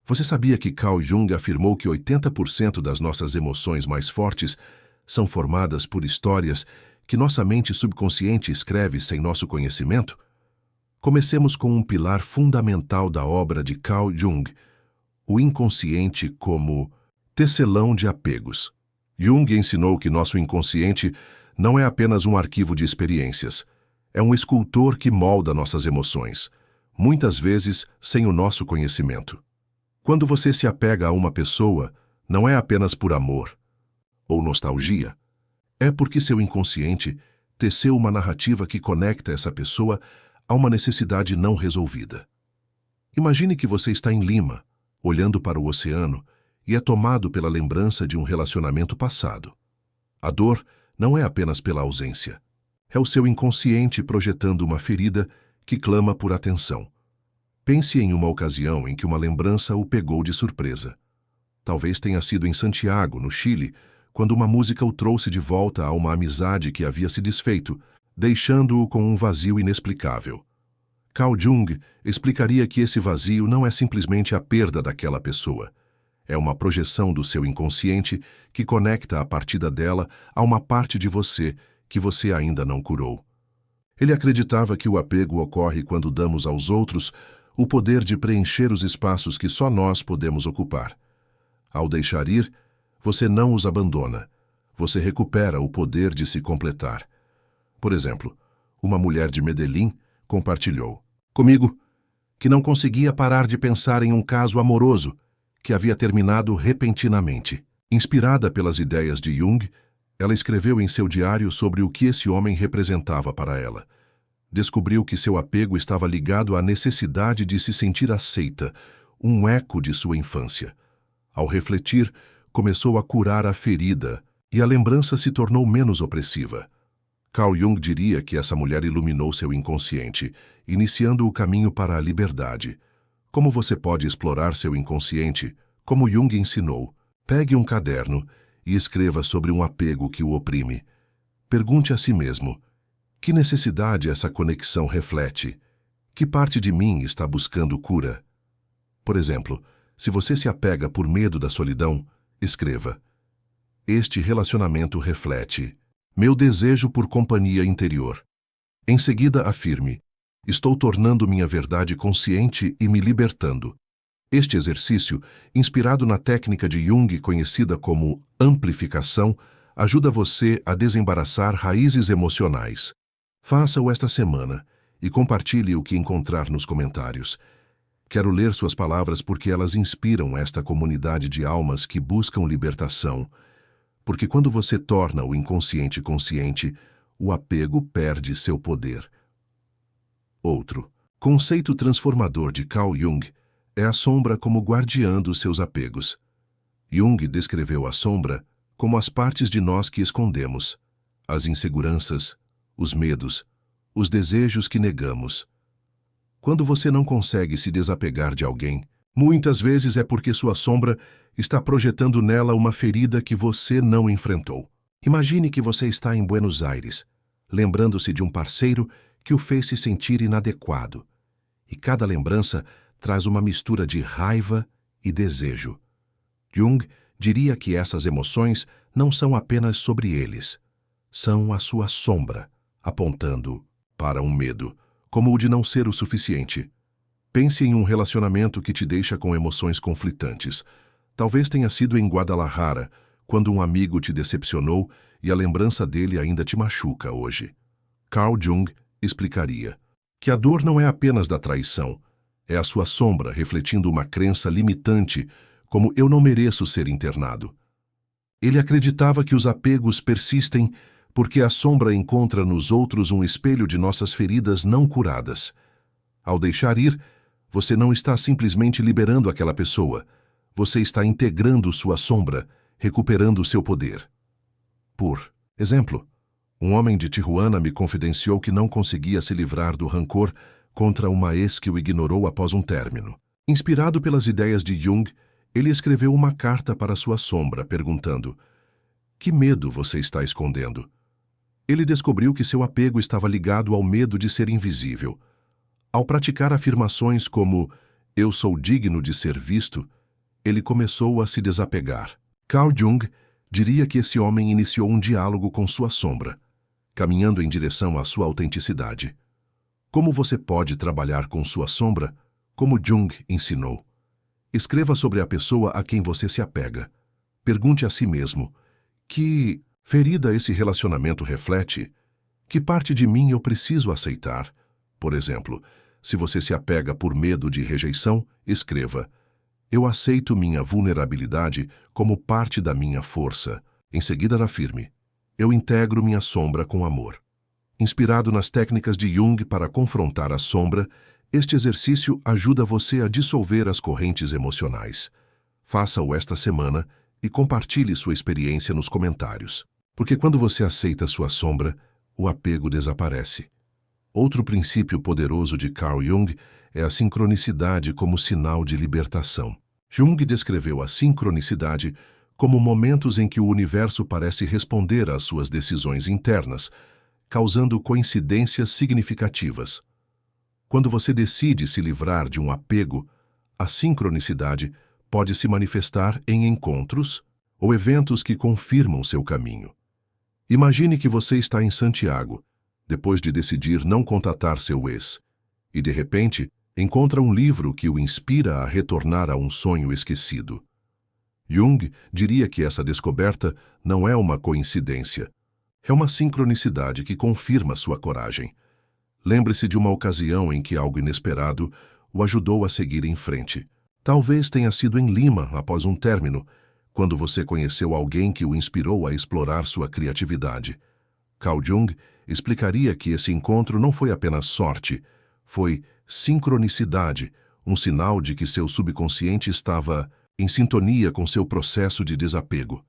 Você sabia que Carl Jung afirmou que 80% das nossas emoções mais fortes são formadas por histórias que nossa mente subconsciente escreve sem nosso conhecimento? Comecemos com um pilar fundamental da obra de Carl Jung, o inconsciente como tecelão de apegos. Jung ensinou que nosso inconsciente não é apenas um arquivo de experiências, é um escultor que molda nossas emoções, muitas vezes sem o nosso conhecimento. Quando você se apega a uma pessoa, não é apenas por amor ou nostalgia, é porque seu inconsciente teceu uma narrativa que conecta essa pessoa a uma necessidade não resolvida. Imagine que você está em Lima, olhando para o oceano, e é tomado pela lembrança de um relacionamento passado. A dor não é apenas pela ausência. É o seu inconsciente projetando uma ferida que clama por atenção. Pense em uma ocasião em que uma lembrança o pegou de surpresa. Talvez tenha sido em Santiago, no Chile, quando uma música o trouxe de volta a uma amizade que havia se desfeito, deixando-o com um vazio inexplicável. Carl Jung explicaria que esse vazio não é simplesmente a perda daquela pessoa. É uma projeção do seu inconsciente que conecta a partida dela a uma parte de você que você ainda não curou. Ele acreditava que o apego ocorre quando damos aos outros o poder de preencher os espaços que só nós podemos ocupar. Ao deixar ir, você não os abandona. Você recupera o poder de se completar. Por exemplo, uma mulher de Medellín compartilhou comigo que não conseguia parar de pensar em um caso amoroso que havia terminado repentinamente. Inspirada pelas ideias de Jung, ela escreveu em seu diário sobre o que esse homem representava para ela. Descobriu que seu apego estava ligado à necessidade de se sentir aceita, um eco de sua infância. Ao refletir, começou a curar a ferida e a lembrança se tornou menos opressiva. Carl Jung diria que essa mulher iluminou seu inconsciente, iniciando o caminho para a liberdade. Como você pode explorar seu inconsciente? Como Jung ensinou, pegue um caderno e escreva sobre um apego que o oprime. Pergunte a si mesmo, que necessidade essa conexão reflete? Que parte de mim está buscando cura? Por exemplo, se você se apega por medo da solidão, escreva: este relacionamento reflete meu desejo por companhia interior. Em seguida, afirme: estou tornando minha verdade consciente e me libertando. Este exercício, inspirado na técnica de Jung conhecida como amplificação, ajuda você a desembaraçar raízes emocionais. Faça-o esta semana e compartilhe o que encontrar nos comentários. Quero ler suas palavras porque elas inspiram esta comunidade de almas que buscam libertação. Porque quando você torna o inconsciente consciente, o apego perde seu poder. Outro conceito transformador de Carl Jung é a sombra como guardiã dos seus apegos. Jung descreveu a sombra como as partes de nós que escondemos, as inseguranças, os medos, os desejos que negamos. Quando você não consegue se desapegar de alguém, muitas vezes é porque sua sombra está projetando nela uma ferida que você não enfrentou. Imagine que você está em Buenos Aires, lembrando-se de um parceiro que o fez se sentir inadequado. E cada lembrança traz uma mistura de raiva e desejo. Jung diria que essas emoções não são apenas sobre eles. São a sua sombra, apontando para um medo, como o de não ser o suficiente. Pense em um relacionamento que te deixa com emoções conflitantes. Talvez tenha sido em Guadalajara, quando um amigo te decepcionou e a lembrança dele ainda te machuca hoje. Carl Jung explicaria que a dor não é apenas da traição, é a sua sombra refletindo uma crença limitante, como eu não mereço ser internado. Ele acreditava que os apegos persistem porque a sombra encontra nos outros um espelho de nossas feridas não curadas. Ao deixar ir, você não está simplesmente liberando aquela pessoa, você está integrando sua sombra, recuperando seu poder. Por exemplo, um homem de Tijuana me confidenciou que não conseguia se livrar do rancor contra uma ex que o ignorou após um término. Inspirado pelas ideias de Jung, ele escreveu uma carta para sua sombra, perguntando: que medo você está escondendo? Ele descobriu que seu apego estava ligado ao medo de ser invisível. Ao praticar afirmações como eu sou digno de ser visto, ele começou a se desapegar. Carl Jung diria que esse homem iniciou um diálogo com sua sombra, caminhando em direção à sua autenticidade. Como você pode trabalhar com sua sombra? Como Jung ensinou. Escreva sobre a pessoa a quem você se apega. Pergunte a si mesmo: que ferida esse relacionamento reflete? Que parte de mim eu preciso aceitar? Por exemplo, se você se apega por medo de rejeição, escreva: eu aceito minha vulnerabilidade como parte da minha força. Em seguida, afirme: eu integro minha sombra com amor. Inspirado nas técnicas de Jung para confrontar a sombra, este exercício ajuda você a dissolver as correntes emocionais. Faça-o esta semana e compartilhe sua experiência nos comentários. Porque quando você aceita sua sombra, o apego desaparece. Outro princípio poderoso de Carl Jung é a sincronicidade como sinal de libertação. Jung descreveu a sincronicidade como momentos em que o universo parece responder às suas decisões internas, causando coincidências significativas. Quando você decide se livrar de um apego, a sincronicidade pode se manifestar em encontros ou eventos que confirmam seu caminho. Imagine que você está em Santiago, depois de decidir não contatar seu ex, e de repente encontra um livro que o inspira a retornar a um sonho esquecido. Jung diria que essa descoberta não é uma coincidência. É uma sincronicidade que confirma sua coragem. Lembre-se de uma ocasião em que algo inesperado o ajudou a seguir em frente. Talvez tenha sido em Lima, após um término, quando você conheceu alguém que o inspirou a explorar sua criatividade. Carl Jung explicaria que esse encontro não foi apenas sorte, foi sincronicidade, um sinal de que seu subconsciente estava em sintonia com seu processo de desapego.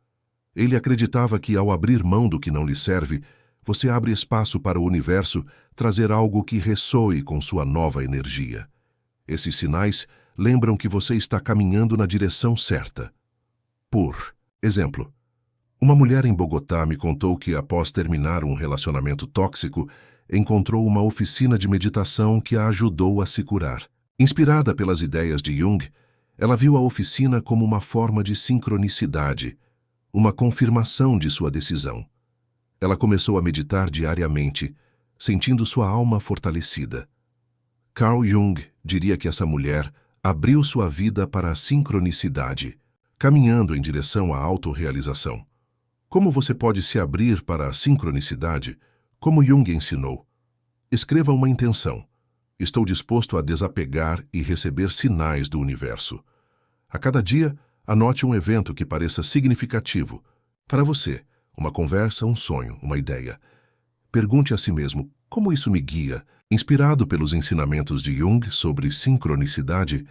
Ele acreditava que, ao abrir mão do que não lhe serve, você abre espaço para o universo trazer algo que ressoe com sua nova energia. Esses sinais lembram que você está caminhando na direção certa. Por exemplo, uma mulher em Bogotá me contou que, após terminar um relacionamento tóxico, encontrou uma oficina de meditação que a ajudou a se curar. Inspirada pelas ideias de Jung, ela viu a oficina como uma forma de sincronicidade, uma confirmação de sua decisão. Ela começou a meditar diariamente, sentindo sua alma fortalecida. Carl Jung diria que essa mulher abriu sua vida para a sincronicidade, caminhando em direção à autorrealização. Como você pode se abrir para a sincronicidade? Como Jung ensinou. Escreva uma intenção. Estou disposto a desapegar e receber sinais do universo. A cada dia, anote um evento que pareça significativo para você, uma conversa, um sonho, uma ideia. Pergunte a si mesmo: como isso me guia? Inspirado pelos ensinamentos de Jung sobre sincronicidade,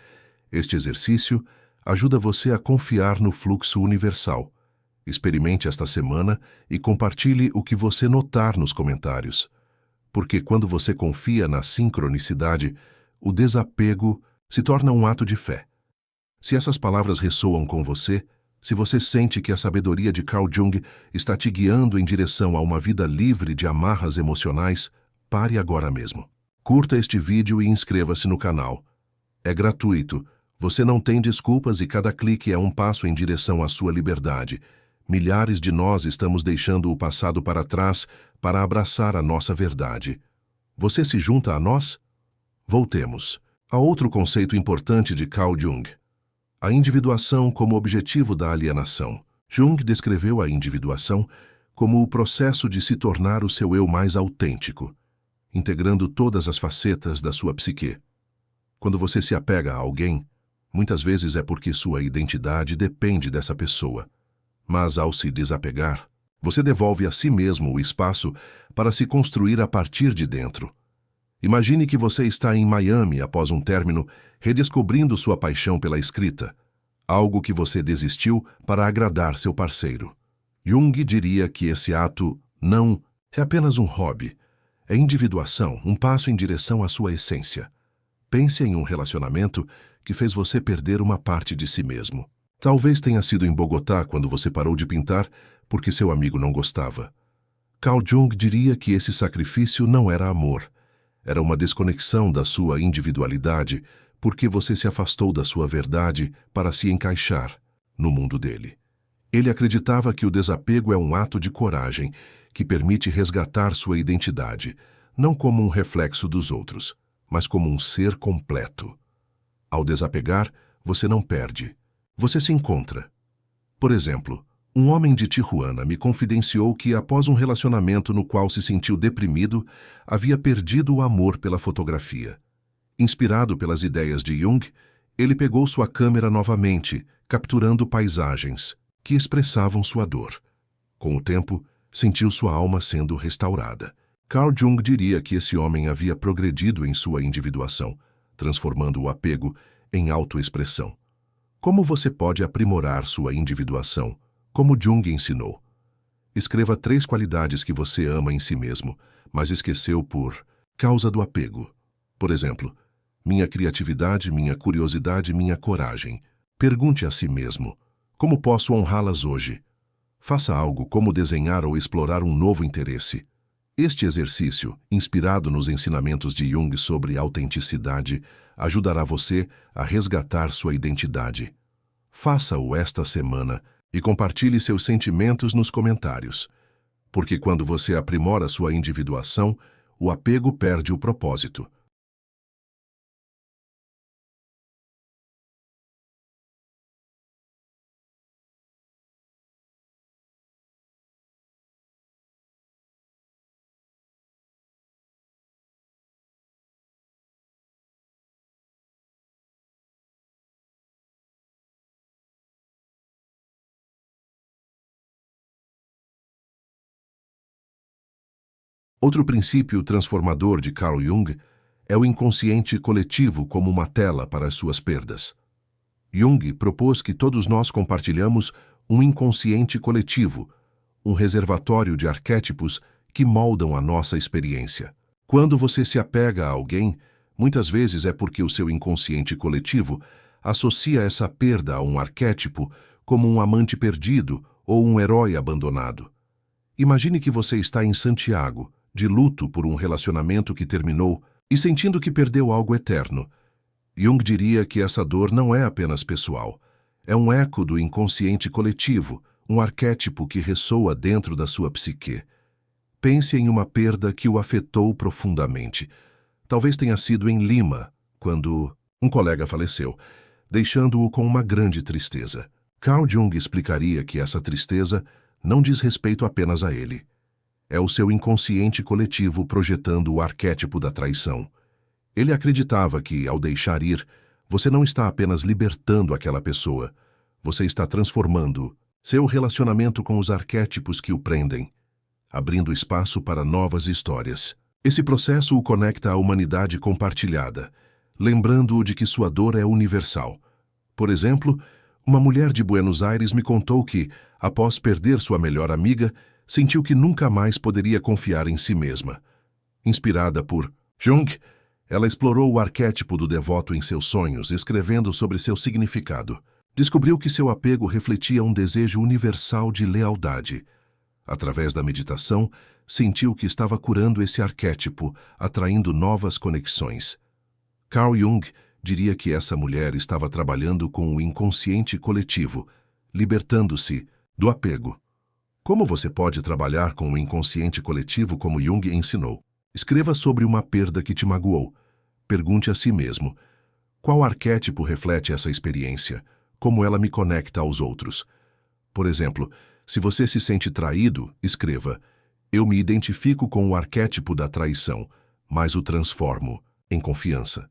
este exercício ajuda você a confiar no fluxo universal. Experimente esta semana e compartilhe o que você notar nos comentários. Porque quando você confia na sincronicidade, o desapego se torna um ato de fé. Se essas palavras ressoam com você, se você sente que a sabedoria de Carl Jung está te guiando em direção a uma vida livre de amarras emocionais, pare agora mesmo. Curta este vídeo e inscreva-se no canal. É gratuito, você não tem desculpas e cada clique é um passo em direção à sua liberdade. Milhares de nós estamos deixando o passado para trás para abraçar a nossa verdade. Você se junta a nós? Voltemos. Há outro conceito importante de Carl Jung: a individuação como objetivo da alienação. Jung descreveu a individuação como o processo de se tornar o seu eu mais autêntico, integrando todas as facetas da sua psique. Quando você se apega a alguém, muitas vezes é porque sua identidade depende dessa pessoa. Mas ao se desapegar, você devolve a si mesmo o espaço para se construir a partir de dentro. Imagine que você está em Miami após um término, redescobrindo sua paixão pela escrita, algo que você desistiu para agradar seu parceiro. Jung diria que esse ato não é apenas um hobby, é individuação, um passo em direção à sua essência. Pense em um relacionamento que fez você perder uma parte de si mesmo. Talvez tenha sido em Bogotá quando você parou de pintar porque seu amigo não gostava. Carl Jung diria que esse sacrifício não era amor, era uma desconexão da sua individualidade porque você se afastou da sua verdade para se encaixar no mundo dele. Ele acreditava que o desapego é um ato de coragem que permite resgatar sua identidade, não como um reflexo dos outros, mas como um ser completo. Ao desapegar, você não perde, você se encontra. Por exemplo, um homem de Tijuana me confidenciou que, após um relacionamento no qual se sentiu deprimido, havia perdido o amor pela fotografia. Inspirado pelas ideias de Jung, ele pegou sua câmera novamente, capturando paisagens que expressavam sua dor. Com o tempo, sentiu sua alma sendo restaurada. Carl Jung diria que esse homem havia progredido em sua individuação, transformando o apego em autoexpressão. Como você pode aprimorar sua individuação, como Jung ensinou? Escreva 3 qualidades que você ama em si mesmo, mas esqueceu por causa do apego. Por exemplo, minha criatividade, minha curiosidade, minha coragem. Pergunte a si mesmo, como posso honrá-las hoje? Faça algo como desenhar ou explorar um novo interesse. Este exercício, inspirado nos ensinamentos de Jung sobre autenticidade, ajudará você a resgatar sua identidade. Faça-o esta semana e compartilhe seus sentimentos nos comentários. Porque quando você aprimora sua individuação, o apego perde o propósito. Outro princípio transformador de Carl Jung é o inconsciente coletivo como uma tela para as suas perdas. Jung propôs que todos nós compartilhamos um inconsciente coletivo, um reservatório de arquétipos que moldam a nossa experiência. Quando você se apega a alguém, muitas vezes é porque o seu inconsciente coletivo associa essa perda a um arquétipo como um amante perdido ou um herói abandonado. Imagine que você está em Santiago, de luto por um relacionamento que terminou e sentindo que perdeu algo eterno. Jung diria que essa dor não é apenas pessoal. É um eco do inconsciente coletivo, um arquétipo que ressoa dentro da sua psique. Pense em uma perda que o afetou profundamente. Talvez tenha sido em Lima, quando um colega faleceu, deixando-o com uma grande tristeza. Carl Jung explicaria que essa tristeza não diz respeito apenas a ele. É o seu inconsciente coletivo projetando o arquétipo da traição. Ele acreditava que, ao deixar ir, você não está apenas libertando aquela pessoa, você está transformando seu relacionamento com os arquétipos que o prendem, abrindo espaço para novas histórias. Esse processo o conecta à humanidade compartilhada, lembrando-o de que sua dor é universal. Por exemplo, uma mulher de Buenos Aires me contou que, após perder sua melhor amiga, sentiu que nunca mais poderia confiar em si mesma. Inspirada por Jung, ela explorou o arquétipo do devoto em seus sonhos, escrevendo sobre seu significado. Descobriu que seu apego refletia um desejo universal de lealdade. Através da meditação, sentiu que estava curando esse arquétipo, atraindo novas conexões. Carl Jung diria que essa mulher estava trabalhando com o inconsciente coletivo, libertando-se do apego. Como você pode trabalhar com o inconsciente coletivo como Jung ensinou? Escreva sobre uma perda que te magoou. Pergunte a si mesmo: qual arquétipo reflete essa experiência? Como ela me conecta aos outros? Por exemplo, se você se sente traído, escreva: eu me identifico com o arquétipo da traição, mas o transformo em confiança.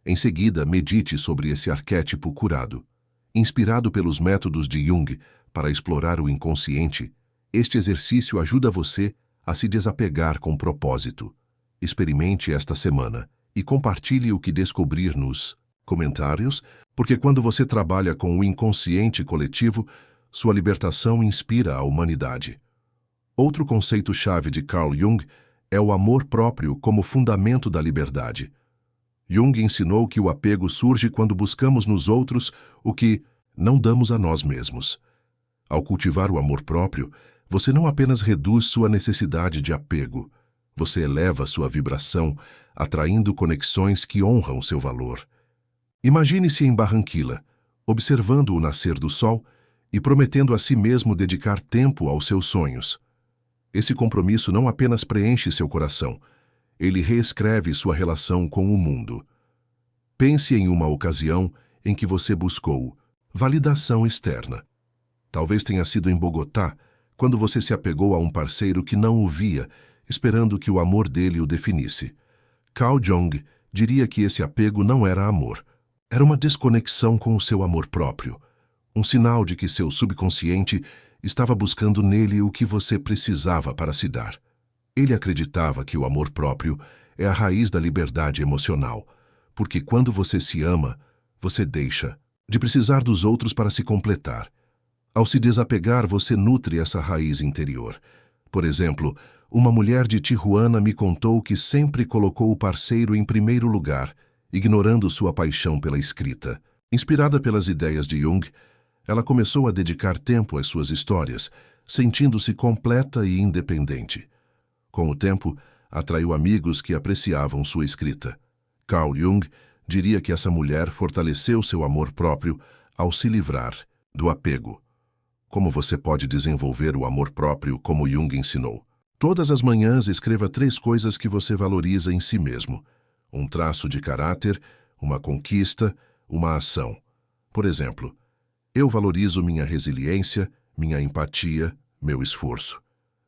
Em seguida, medite sobre esse arquétipo curado. Inspirado pelos métodos de Jung para explorar o inconsciente, este exercício ajuda você a se desapegar com propósito. Experimente esta semana e compartilhe o que descobrir nos comentários, porque quando você trabalha com o inconsciente coletivo, sua libertação inspira a humanidade. Outro conceito-chave de Carl Jung é o amor próprio como fundamento da liberdade. Jung ensinou que o apego surge quando buscamos nos outros o que não damos a nós mesmos. Ao cultivar o amor próprio, você não apenas reduz sua necessidade de apego, você eleva sua vibração, atraindo conexões que honram seu valor. Imagine-se em Barranquilla, observando o nascer do sol e prometendo a si mesmo dedicar tempo aos seus sonhos. Esse compromisso não apenas preenche seu coração, ele reescreve sua relação com o mundo. Pense em uma ocasião em que você buscou validação externa. Talvez tenha sido em Bogotá, quando você se apegou a um parceiro que não o via, esperando que o amor dele o definisse. Carl Jung diria que esse apego não era amor. Era uma desconexão com o seu amor próprio, um sinal de que seu subconsciente estava buscando nele o que você precisava para se dar. Ele acreditava que o amor próprio é a raiz da liberdade emocional, porque quando você se ama, você deixa de precisar dos outros para se completar. Ao se desapegar, você nutre essa raiz interior. Por exemplo, uma mulher de Tijuana me contou que sempre colocou o parceiro em primeiro lugar, ignorando sua paixão pela escrita. Inspirada pelas ideias de Jung, ela começou a dedicar tempo às suas histórias, sentindo-se completa e independente. Com o tempo, atraiu amigos que apreciavam sua escrita. Carl Jung diria que essa mulher fortaleceu seu amor próprio ao se livrar do apego. Como você pode desenvolver o amor próprio como Jung ensinou? Todas as manhãs escreva 3 coisas que você valoriza em si mesmo. Um traço de caráter, uma conquista, uma ação. Por exemplo, eu valorizo minha resiliência, minha empatia, meu esforço.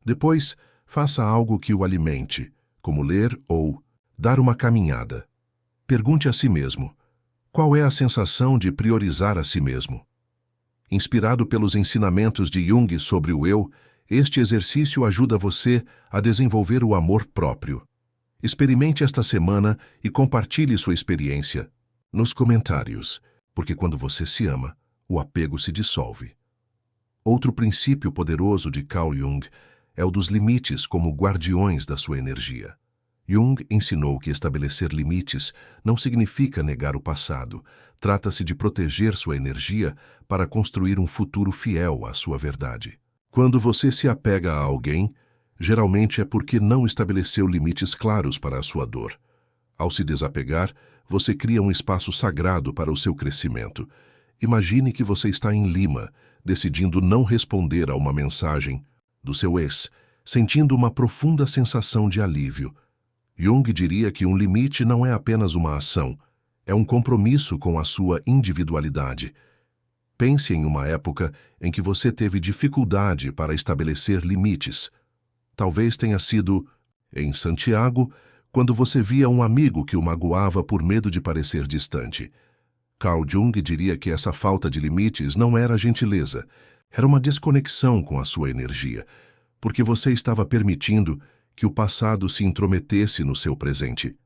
Depois, faça algo que o alimente, como ler ou dar uma caminhada. Pergunte a si mesmo, qual é a sensação de priorizar a si mesmo? Inspirado pelos ensinamentos de Jung sobre o eu, este exercício ajuda você a desenvolver o amor próprio. Experimente esta semana e compartilhe sua experiência nos comentários, porque quando você se ama, o apego se dissolve. Outro princípio poderoso de Carl Jung é o dos limites como guardiões da sua energia. Jung ensinou que estabelecer limites não significa negar o passado. Trata-se de proteger sua energia para construir um futuro fiel à sua verdade. Quando você se apega a alguém, geralmente é porque não estabeleceu limites claros para a sua dor. Ao se desapegar, você cria um espaço sagrado para o seu crescimento. Imagine que você está em Lima, decidindo não responder a uma mensagem do seu ex, sentindo uma profunda sensação de alívio. Jung diria que um limite não é apenas uma ação, é um compromisso com a sua individualidade. Pense em uma época em que você teve dificuldade para estabelecer limites. Talvez tenha sido em Santiago, quando você via um amigo que o magoava por medo de parecer distante. Carl Jung diria que essa falta de limites não era gentileza, era uma desconexão com a sua energia, porque você estava permitindo que o passado se intrometesse no seu presente.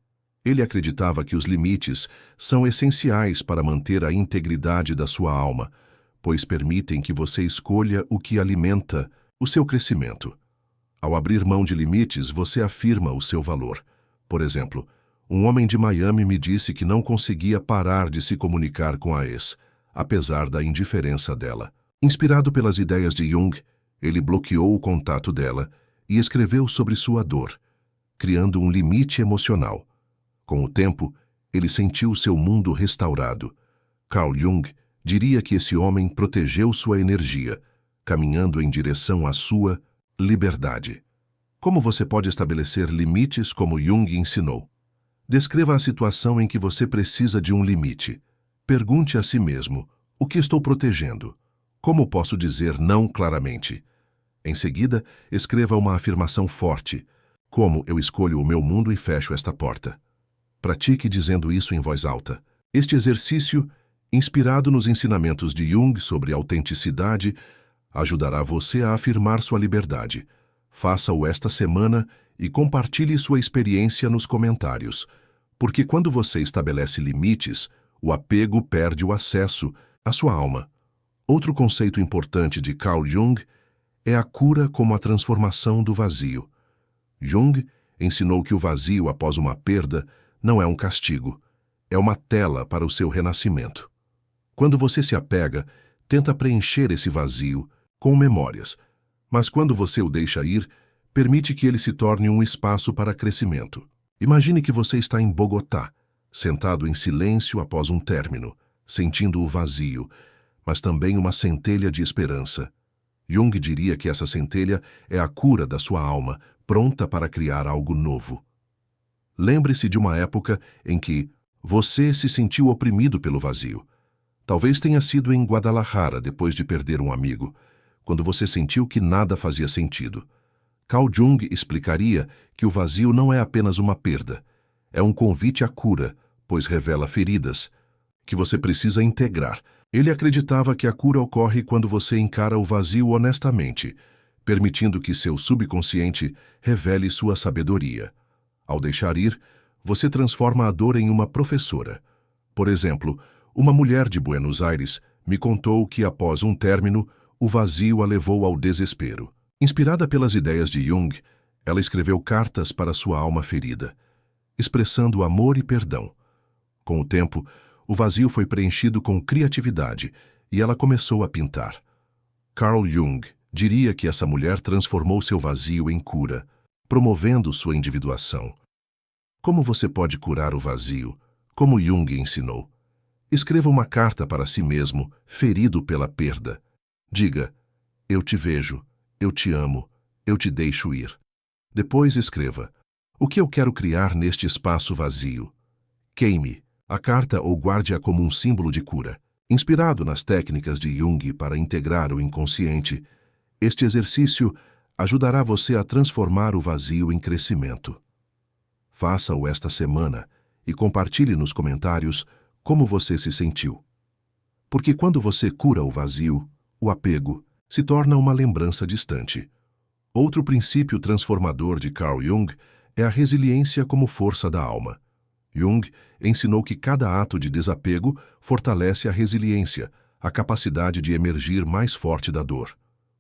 Ele acreditava que os limites são essenciais para manter a integridade da sua alma, pois permitem que você escolha o que alimenta o seu crescimento. Ao abrir mão de limites, você afirma o seu valor. Por exemplo, um homem de Miami me disse que não conseguia parar de se comunicar com a ex, apesar da indiferença dela. Inspirado pelas ideias de Jung, ele bloqueou o contato dela e escreveu sobre sua dor, criando um limite emocional. Com o tempo, ele sentiu seu mundo restaurado. Carl Jung diria que esse homem protegeu sua energia, caminhando em direção à sua liberdade. Como você pode estabelecer limites como Jung ensinou? Descreva a situação em que você precisa de um limite. Pergunte a si mesmo, o que estou protegendo? Como posso dizer não claramente? Em seguida, escreva uma afirmação forte. Como eu escolho o meu mundo e fecho esta porta? Pratique dizendo isso em voz alta. Este exercício, inspirado nos ensinamentos de Jung sobre autenticidade, ajudará você a afirmar sua liberdade. Faça-o esta semana e compartilhe sua experiência nos comentários, porque quando você estabelece limites, o apego perde o acesso à sua alma. Outro conceito importante de Carl Jung é a cura como a transformação do vazio. Jung ensinou que o vazio após uma perda não é um castigo, é uma tela para o seu renascimento. Quando você se apega, tenta preencher esse vazio com memórias, mas quando você o deixa ir, permite que ele se torne um espaço para crescimento. Imagine que você está em Bogotá, sentado em silêncio após um término, sentindo o vazio, mas também uma centelha de esperança. Jung diria que essa centelha é a cura da sua alma, pronta para criar algo novo. Lembre-se de uma época em que você se sentiu oprimido pelo vazio. Talvez tenha sido em Guadalajara, depois de perder um amigo, quando você sentiu que nada fazia sentido. Carl Jung explicaria que o vazio não é apenas uma perda, é um convite à cura, pois revela feridas, que você precisa integrar. Ele acreditava que a cura ocorre quando você encara o vazio honestamente, permitindo que seu subconsciente revele sua sabedoria. Ao deixar ir, você transforma a dor em uma professora. Por exemplo, uma mulher de Buenos Aires me contou que, após um término, o vazio a levou ao desespero. Inspirada pelas ideias de Jung, ela escreveu cartas para sua alma ferida, expressando amor e perdão. Com o tempo, o vazio foi preenchido com criatividade e ela começou a pintar. Carl Jung diria que essa mulher transformou seu vazio em cura, promovendo sua individuação. Como você pode curar o vazio? Como Jung ensinou. Escreva uma carta para si mesmo, ferido pela perda. Diga: eu te vejo, eu te amo, eu te deixo ir. Depois escreva: o que eu quero criar neste espaço vazio? Queime a carta ou guarde-a como um símbolo de cura. Inspirado nas técnicas de Jung para integrar o inconsciente, este exercício ajudará você a transformar o vazio em crescimento. Faça-o esta semana e compartilhe nos comentários como você se sentiu. Porque quando você cura o vazio, o apego se torna uma lembrança distante. Outro princípio transformador de Carl Jung é a resiliência como força da alma. Jung ensinou que cada ato de desapego fortalece a resiliência, a capacidade de emergir mais forte da dor.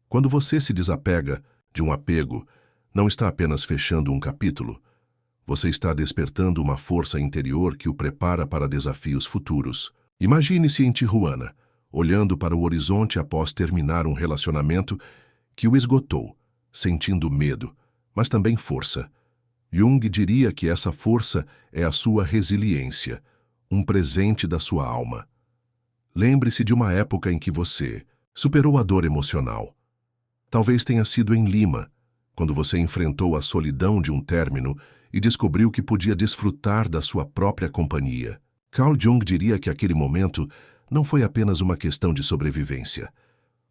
Quando você se desapega de um apego, não está apenas fechando um capítulo, você está despertando uma força interior que o prepara para desafios futuros. Imagine-se em Tijuana, olhando para o horizonte após terminar um relacionamento que o esgotou, sentindo medo, mas também força. Jung diria que essa força é a sua resiliência, um presente da sua alma. Lembre-se de uma época em que você superou a dor emocional. Talvez tenha sido em Lima, quando você enfrentou a solidão de um término e descobriu que podia desfrutar da sua própria companhia. Carl Jung diria que aquele momento não foi apenas uma questão de sobrevivência.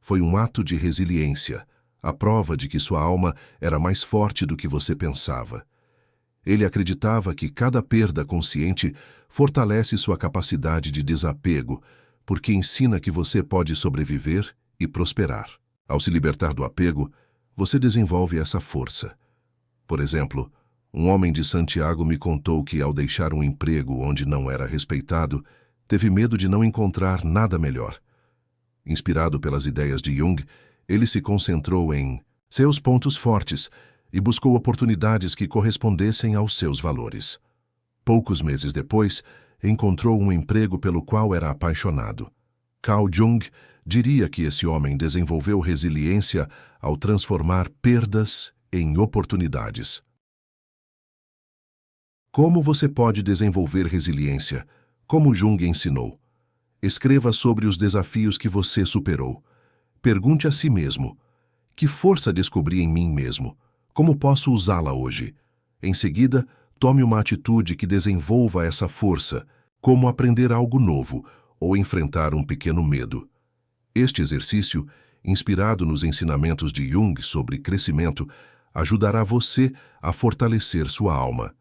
Foi um ato de resiliência, a prova de que sua alma era mais forte do que você pensava. Ele acreditava que cada perda consciente fortalece sua capacidade de desapego, porque ensina que você pode sobreviver e prosperar. Ao se libertar do apego, você desenvolve essa força. Por exemplo, um homem de Santiago me contou que, ao deixar um emprego onde não era respeitado, teve medo de não encontrar nada melhor. Inspirado pelas ideias de Jung, ele se concentrou em seus pontos fortes e buscou oportunidades que correspondessem aos seus valores. Poucos meses depois, encontrou um emprego pelo qual era apaixonado. Carl Jung diria que esse homem desenvolveu resiliência ao transformar perdas em oportunidades. Como você pode desenvolver resiliência? Como Jung ensinou. Escreva sobre os desafios que você superou. Pergunte a si mesmo: que força descobri em mim mesmo? Como posso usá-la hoje? Em seguida, tome uma atitude que desenvolva essa força, como aprender algo novo ou enfrentar um pequeno medo. Este exercício, inspirado nos ensinamentos de Jung sobre crescimento, ajudará você a fortalecer sua alma.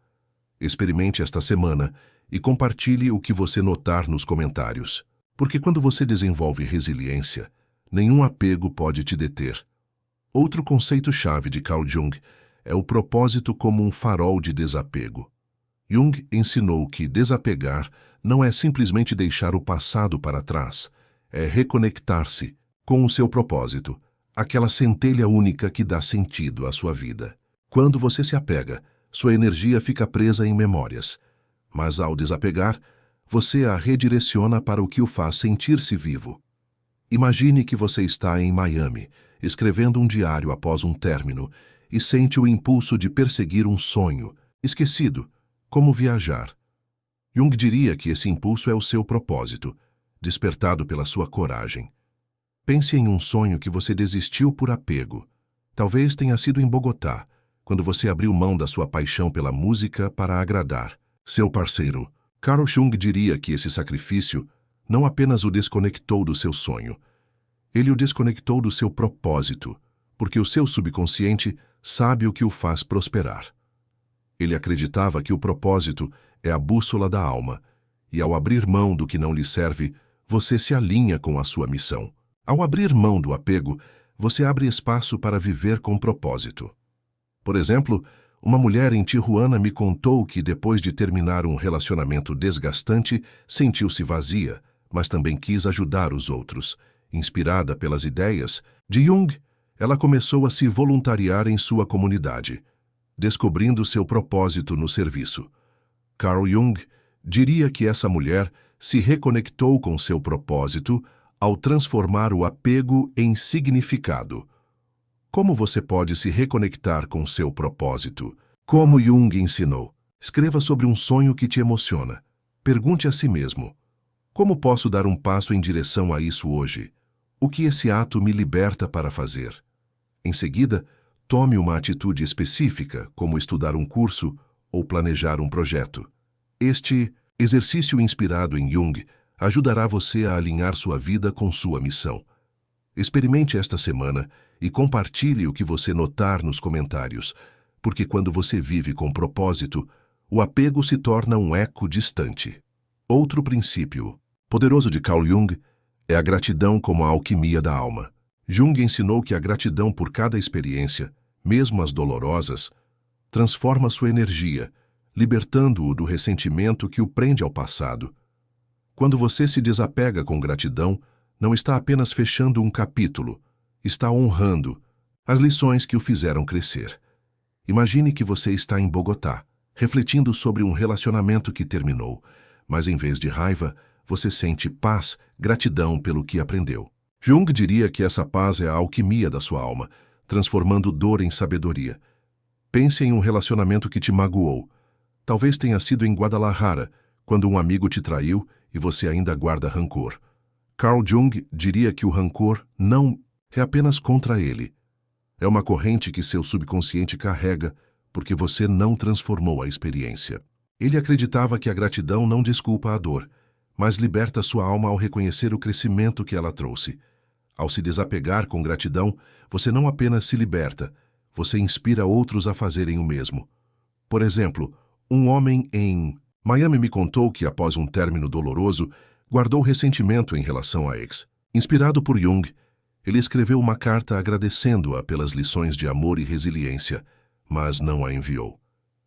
Experimente esta semana e compartilhe o que você notar nos comentários. Porque quando você desenvolve resiliência, nenhum apego pode te deter. Outro conceito-chave de Carl Jung é o propósito como um farol de desapego. Jung ensinou que desapegar não é simplesmente deixar o passado para trás, é reconectar-se com o seu propósito, aquela centelha única que dá sentido à sua vida. Quando você se apega, sua energia fica presa em memórias, mas ao desapegar, você a redireciona para o que o faz sentir-se vivo. Imagine que você está em Miami, escrevendo um diário após um término, e sente o impulso de perseguir um sonho, esquecido, como viajar. Jung diria que esse impulso é o seu propósito, despertado pela sua coragem. Pense em um sonho que você desistiu por apego. Talvez tenha sido em Bogotá, quando você abriu mão da sua paixão pela música para agradar seu parceiro. Carl Jung diria que esse sacrifício não apenas o desconectou do seu sonho, ele o desconectou do seu propósito, porque o seu subconsciente sabe o que o faz prosperar. Ele acreditava que o propósito é a bússola da alma, e ao abrir mão do que não lhe serve, você se alinha com a sua missão. Ao abrir mão do apego, você abre espaço para viver com propósito. Por exemplo, uma mulher em Tijuana me contou que depois de terminar um relacionamento desgastante, sentiu-se vazia, mas também quis ajudar os outros. Inspirada pelas ideias de Jung, ela começou a se voluntariar em sua comunidade, descobrindo seu propósito no serviço. Carl Jung diria que essa mulher se reconectou com seu propósito ao transformar o apego em significado. Como você pode se reconectar com seu propósito? Como Jung ensinou. Escreva sobre um sonho que te emociona. Pergunte a si mesmo: como posso dar um passo em direção a isso hoje? O que esse ato me liberta para fazer? Em seguida, tome uma atitude específica, como estudar um curso ou planejar um projeto. Este exercício inspirado em Jung ajudará você a alinhar sua vida com sua missão. Experimente esta semana e compartilhe o que você notar nos comentários, porque quando você vive com propósito, o apego se torna um eco distante. Outro princípio poderoso de Carl Jung é a gratidão como a alquimia da alma. Jung ensinou que a gratidão por cada experiência, mesmo as dolorosas, transforma sua energia, libertando-o do ressentimento que o prende ao passado. Quando você se desapega com gratidão, não está apenas fechando um capítulo, está honrando as lições que o fizeram crescer. Imagine que você está em Bogotá, refletindo sobre um relacionamento que terminou, mas em vez de raiva, você sente paz, gratidão pelo que aprendeu. Jung diria que essa paz é a alquimia da sua alma, transformando dor em sabedoria. Pense em um relacionamento que te magoou. Talvez tenha sido em Guadalajara, quando um amigo te traiu e você ainda guarda rancor. Carl Jung diria que o rancor não é apenas contra ele. É uma corrente que seu subconsciente carrega porque você não transformou a experiência. Ele acreditava que a gratidão não desculpa a dor, mas liberta sua alma ao reconhecer o crescimento que ela trouxe. Ao se desapegar com gratidão, você não apenas se liberta, você inspira outros a fazerem o mesmo. Por exemplo, um homem em Miami me contou que, após um término doloroso, guardou ressentimento em relação à ex. Inspirado por Jung, ele escreveu uma carta agradecendo-a pelas lições de amor e resiliência, mas não a enviou.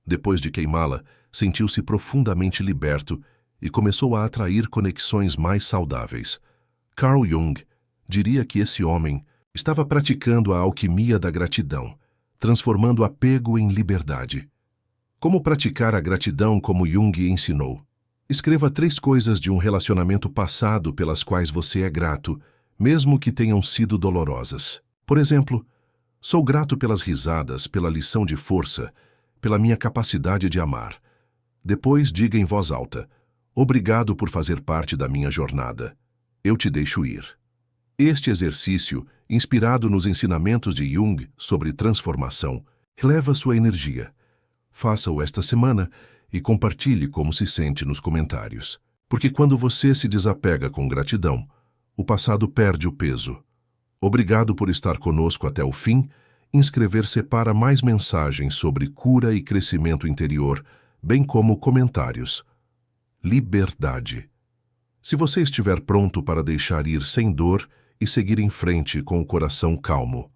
Depois de queimá-la, sentiu-se profundamente liberto e começou a atrair conexões mais saudáveis. Carl Jung diria que esse homem estava praticando a alquimia da gratidão, transformando apego em liberdade. Como praticar a gratidão como Jung ensinou? Escreva 3 coisas de um relacionamento passado pelas quais você é grato, mesmo que tenham sido dolorosas. Por exemplo, sou grato pelas risadas, pela lição de força, pela minha capacidade de amar. Depois diga em voz alta: obrigado por fazer parte da minha jornada. Eu te deixo ir. Este exercício, inspirado nos ensinamentos de Jung sobre transformação, eleva sua energia. Faça-o esta semana e compartilhe como se sente nos comentários. Porque quando você se desapega com gratidão, o passado perde o peso. Obrigado por estar conosco até o fim. Inscrever-se para mais mensagens sobre cura e crescimento interior, bem como comentários. Liberdade. Se você estiver pronto para deixar ir sem dor e seguir em frente com o coração calmo,